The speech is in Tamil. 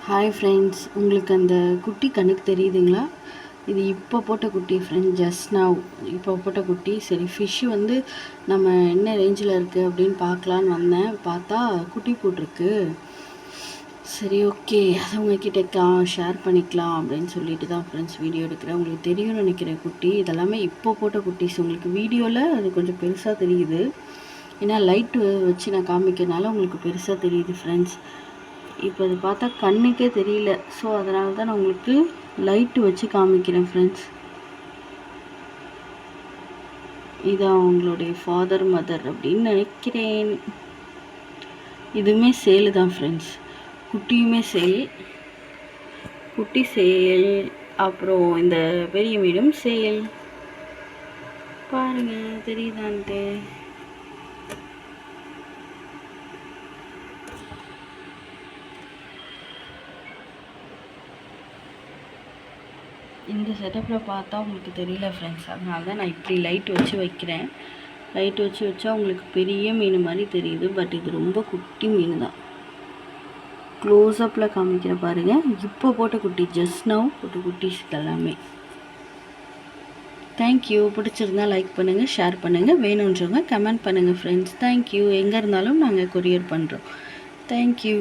ஹாய் ஃப்ரெண்ட்ஸ், உங்களுக்கு அந்த குட்டி கண்ணுக்கு தெரியுதுங்களா? இது இப்போ போட்ட குட்டி ஃப்ரெண்ட்ஸ், ஜஸ்ட் நவ் இப்போ போட்ட குட்டி. சரி, ஃபிஷ்ஷு வந்து நம்ம என்ன ரேஞ்சில் இருக்குது அப்படின்னு பார்க்கலான்னு வந்தேன். பார்த்தா குட்டி போட்டிருக்கு. சரி, ஓகே, அதை உங்ககிட்ட ஷேர் பண்ணிக்கலாம் அப்படின்னு சொல்லிட்டு தான் ஃப்ரெண்ட்ஸ் வீடியோ எடுக்கிறேன். உங்களுக்கு தெரியும்னு நினைக்கிறேன். குட்டி இதெல்லாமே இப்போ போட்ட குட்டிஸ். உங்களுக்கு வீடியோவில் அது கொஞ்சம் பெருசாக தெரியுது, ஏன்னா லைட்டு வச்சு நான் காமிக்கிறதுனால உங்களுக்கு பெருசாக தெரியுது ஃப்ரெண்ட்ஸ். இப்போ அது பார்த்தா கண்ணுக்கே தெரியல, ஸோ அதனால தான் நான் உங்களுக்கு லைட்டு வச்சு காமிக்கிறேன் ஃப்ரெண்ட்ஸ். இதான் அவங்களுடைய ஃபாதர் மதர் அப்படின்னு நினைக்கிறேன். இதுவுமே சேலு தான் ஃப்ரெண்ட்ஸ். குட்டியுமே சேல், குட்டி சேல். அப்புறம் இந்த பெரிய மீனும் சேல். பாருங்க தெரியுதான்ட்டு. இந்த செட்டப்பில் பார்த்தா உங்களுக்கு தெரியல ஃப்ரெண்ட்ஸ், அதனால தான் நான் இப்படி லைட் வச்சு வைக்கிறேன். லைட் வச்சு வச்சா உங்களுக்கு பெரிய மீன் மாதிரி தெரியுது, பட் இது ரொம்ப குட்டி மீன் தான். க்ளோஸ்அப்பில் காமிக்கிற பாருங்கள். இப்போ போட்ட குட்டி, ஜஸ்ட் நவ் போட்ட குட்டிஸ் எல்லாமே. தேங்க்யூ. பிடிச்சிருந்தா லைக் பண்ணுங்கள், ஷேர் பண்ணுங்கள், வேணுன்றவங்க கமெண்ட் பண்ணுங்கள் ஃப்ரெண்ட்ஸ். தேங்க்யூ. எங்கே இருந்தாலும் நாங்கள் கொரியர் பண்ணுறோம். தேங்க்யூ.